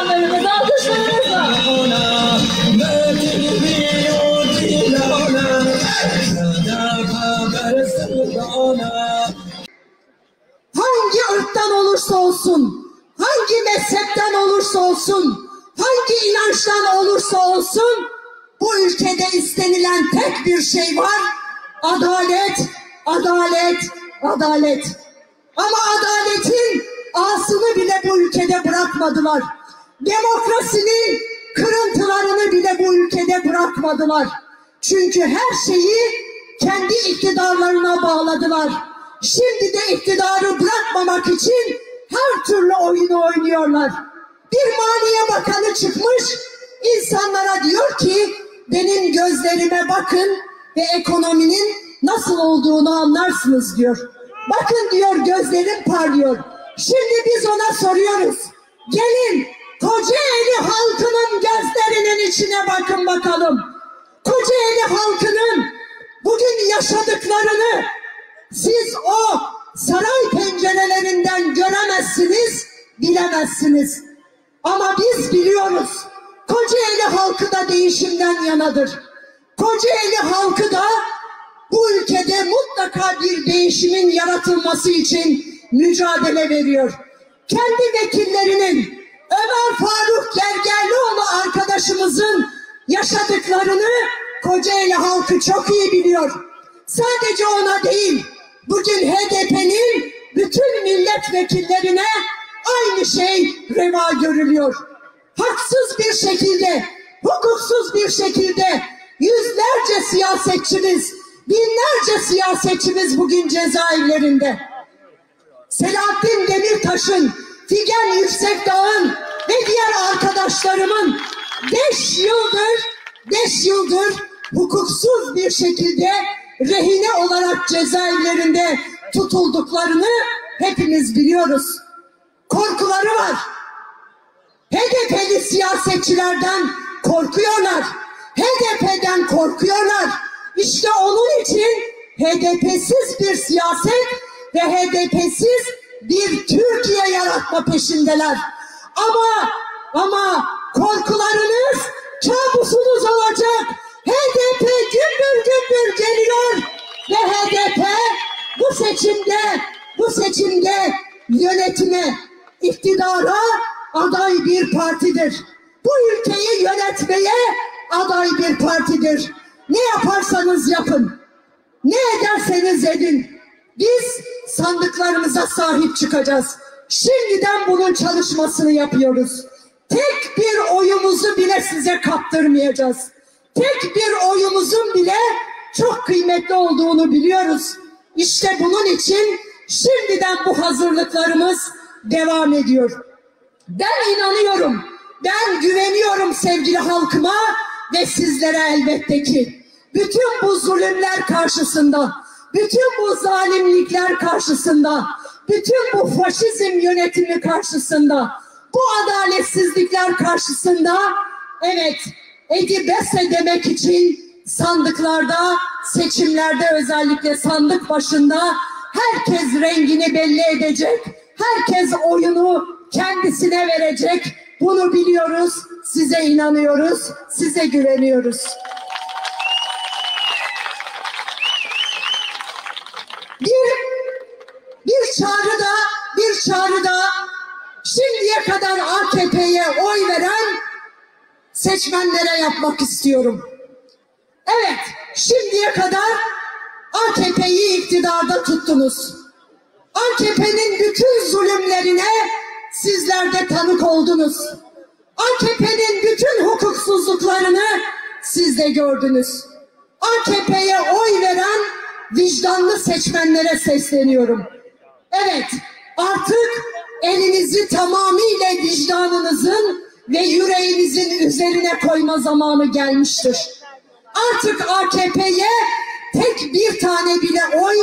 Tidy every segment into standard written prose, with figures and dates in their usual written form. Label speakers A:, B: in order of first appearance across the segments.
A: kahramanlarımız alkışlarınızla.
B: Hangi ırktan olursa olsun, hangi mezhepten olursa olsun, hangi inançtan olursa olsun, bu ülkede istenilen tek bir şey var: adalet, adalet, adalet. Ama adaletin ağasını bile bu ülkede bırakmadılar. Demokrasinin kırıntılarını bile bu ülkede bırakmadılar. Çünkü her şeyi kendi iktidarlarına bağladılar. Şimdi de iktidarı bırakmamak için her türlü oyunu oynuyorlar. Bir Maliye Bakanı çıkmış, insanlara diyor ki benim gözlerime bakın ve ekonominin nasıl olduğunu anlarsınız diyor. Bakın diyor, gözlerim parlıyor. Şimdi biz ona soruyoruz. Gelin Kocaeli halkının gözlerinin içine bakın bakalım. Kocaeli halkının bugün yaşadıklarını siz o saray pencerelerinden göremezsiniz, bilemezsiniz. Ama biz biliyoruz. Kocaeli halkı da değişimden yanadır. Kocaeli halkı da bu ülkede mutlaka bir değişimin yaratılması için mücadele veriyor. Kendi vekillerinin, Ömer Faruk Gergerlioğlu arkadaşımızın yaşadıklarını Kocaeli halkı çok iyi biliyor. Sadece ona değil, bugün HDP'nin bütün milletvekillerine aynı şey reva görülüyor. Haksız bir şekilde, hukuksuz bir şekilde yüzlerce siyasetçimiz, binlerce siyasetçimiz bugün cezaevlerinde. Selahattin Demirtaş'ın, Figen Yüksekdağ'ın ve diğer arkadaşlarımın 5 yıldır hukuksuz bir şekilde rehine olarak cezaevlerinde tutulduklarını hepimiz biliyoruz. Korkuları var. HDP'li siyasetçilerden korkuyorlar. HDP'den korkuyorlar. İşte onun için HDP'siz bir siyaset ve HDP'siz bir Türkiye yaratma peşindeler. Ama korkularınız kabusunuz olacak. HDP gümbür gümbür geliyor ve HDP bu seçimde yönetime, iktidara aday bir partidir. Bu ülkeyi yönetmeye aday bir partidir. Ne yaparsanız yapın, ne ederseniz edin, biz sandıklarımıza sahip çıkacağız. Şimdiden bunun çalışmasını yapıyoruz. Tek bir oyumuzu bile size kaptırmayacağız. Tek bir oyumuzun bile çok kıymetli olduğunu biliyoruz. İşte bunun için şimdiden bu hazırlıklarımız devam ediyor. Ben inanıyorum, ben güveniyorum sevgili halkıma ve sizlere elbette ki. Bütün bu zulümler karşısında, bütün bu zalimlikler karşısında, bütün bu faşizm yönetimi karşısında, bu adaletsizlikler karşısında, evet, edibese demek için sandıklarda, seçimlerde, özellikle sandık başında herkes rengini belli edecek, herkes oyunu kendisine verecek. Bunu biliyoruz, size inanıyoruz, size güveniyoruz. Bir çağrıda şimdiye kadar AKP'ye oy veren seçmenlere yapmak istiyorum. Evet, şimdiye kadar AKP'yi iktidarda tuttunuz. AKP'nin bütün zulümlerine sizler de tanık oldunuz. AKP'nin bütün hukuksuzluklarını siz de gördünüz. AKP'ye oy veren vicdanlı seçmenlere sesleniyorum. Evet, artık elinizi tamamıyla vicdanınızın ve yüreğinizin üzerine koyma zamanı gelmiştir. Artık AKP'ye tek bir tane bile oy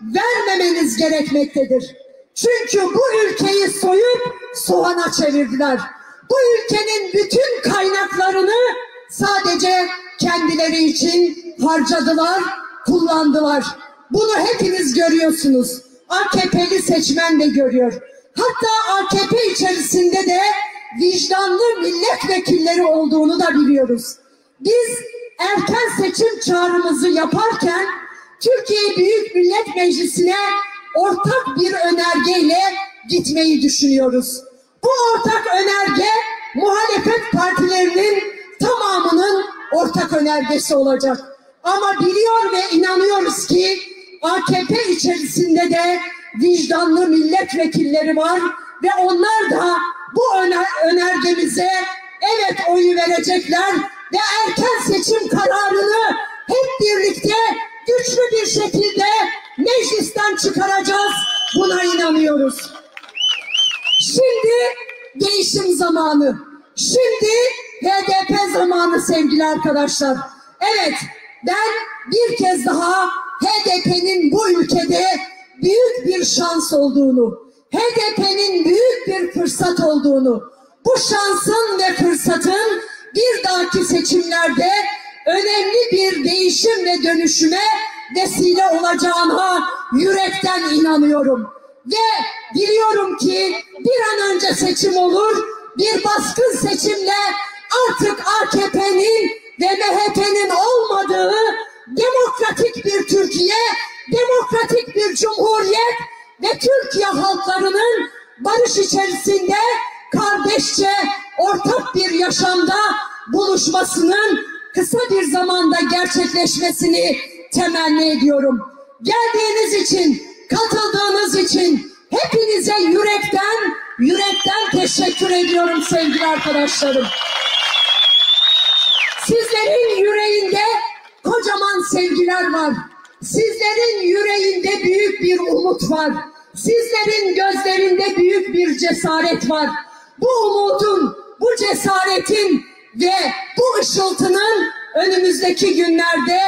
B: vermemeniz gerekmektedir. Çünkü bu ülkeyi soyup soğana çevirdiler. Bu ülkenin bütün kaynaklarını sadece kendileri için harcadılar, kullandılar. Bunu hepiniz görüyorsunuz. AKP'li seçmen de görüyor. Hatta AKP içerisinde de vicdanlı milletvekilleri olduğunu da biliyoruz. Biz erken seçim çağrımızı yaparken Türkiye Büyük Millet Meclisi'ne ortak bir önergeyle gitmeyi düşünüyoruz. Bu ortak önerge muhalefet partilerinin tamamının ortak önergesi olacak. Ama biliyor ve inanıyoruz ki AKP içerisinde de vicdanlı milletvekilleri var ve onlar da bu önergemize evet oyu verecekler ve erken seçim kararını hep birlikte güçlü bir şekilde meclisten çıkaracağız. Buna inanıyoruz. Şimdi değişim zamanı. Şimdi HDP zamanı sevgili arkadaşlar. Evet, ben bir kez daha HDP'nin bu ülkede büyük bir şans olduğunu, HDP'nin büyük bir fırsat olduğunu, bu şansın ve fırsatın bir dahaki seçimlerde önemli bir değişim ve dönüşüme vesile olacağına yürekten inanıyorum. Ve biliyorum ki bir an önce seçim olur, bir baskın seçimle artık AKP'nin ve MHP'nin olmadığı demokratik bir Türkiye, demokratik bir cumhuriyet ve Türkiye halklarının barış içerisinde kardeşçe ortak bir yaşamda buluşmasının kısa bir zamanda gerçekleşmesini temenni ediyorum. Geldiğiniz için, katıldığınız için hepinize yürekten teşekkür ediyorum sevgili arkadaşlarım. Sizlerin yüreğinde kocaman sevgiler var. Sizlerin yüreğinde büyük bir umut var. Sizlerin gözlerinde büyük bir cesaret var. Bu umudun, bu cesaretin ve bu ışıltının önümüzdeki günlerde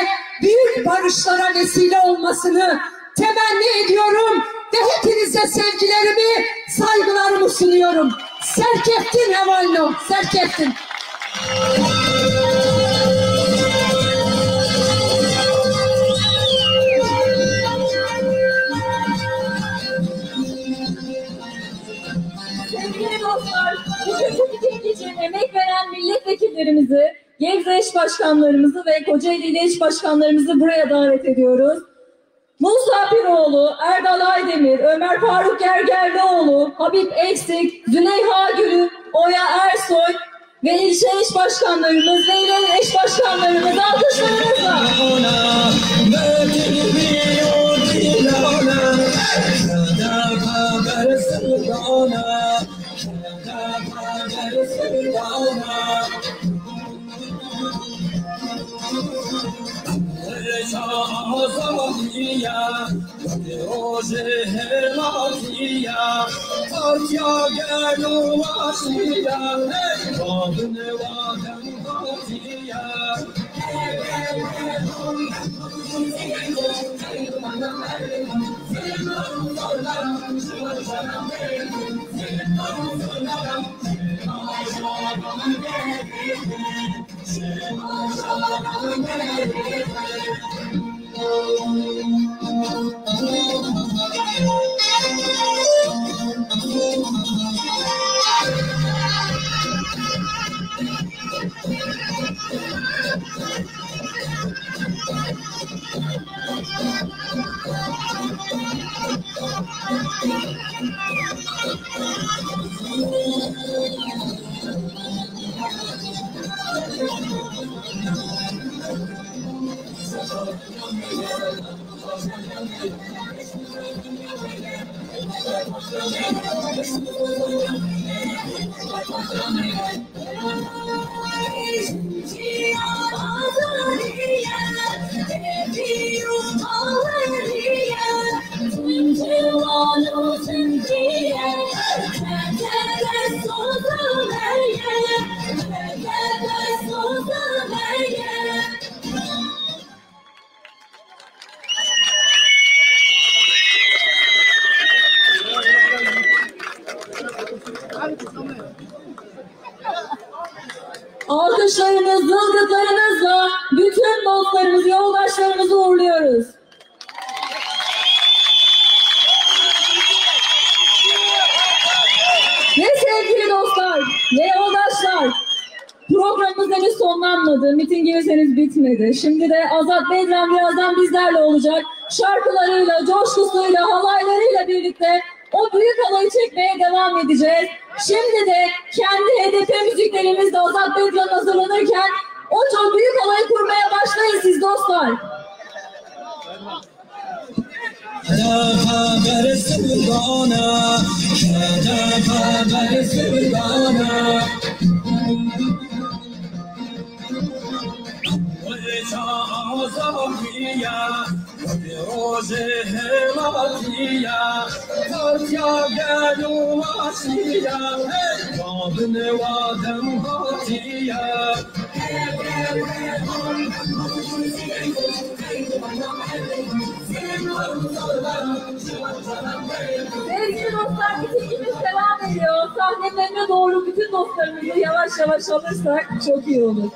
B: büyük barışlara vesile olmasını temenni ediyorum ve hepinize sevgilerimi, saygılarımı sunuyorum. Serkeftin Hevalno, Serkeftin.
A: Sevgili dostlar, bugün bu miting için emek veren milletvekillerimizi, Gebze eş başkanlarımızı ve Kocaeli il eş başkanlarımızı buraya davet ediyoruz. Musa Piroğlu, Erdal Aydemir, Ömer Faruk Gergerlioğlu, Habib Eksik, Züleyha Gülü, Oya Ersoy ve ilçe eş başkanlarımız ve il eş başkanlarımız alkışlarınızla. Alkışlarımız, zılgıtlarımızla bütün dostlarımızı, yoldaşlarımızı uğurluyoruz. Ve sevgili dostlar, ve Programımız henüz sonlanmadı, mitingimiz henüz bitmedi. Şimdi de Azat Bedran birazdan bizlerle olacak. Şarkılarıyla, coşkusuyla, halaylarıyla birlikte o büyük halayı çekmeye devam edeceğiz. Şimdi de kendi HDP müziklerimizle Azat Bedran hazırlanırken o çok büyük halayı kurmaya başlayın siz dostlar. Sevgili dostlar, mitingimiz devam ediyor. Sahnelerine doğru bütün dostlarımızı yavaş yavaş alırsak çok iyi olur.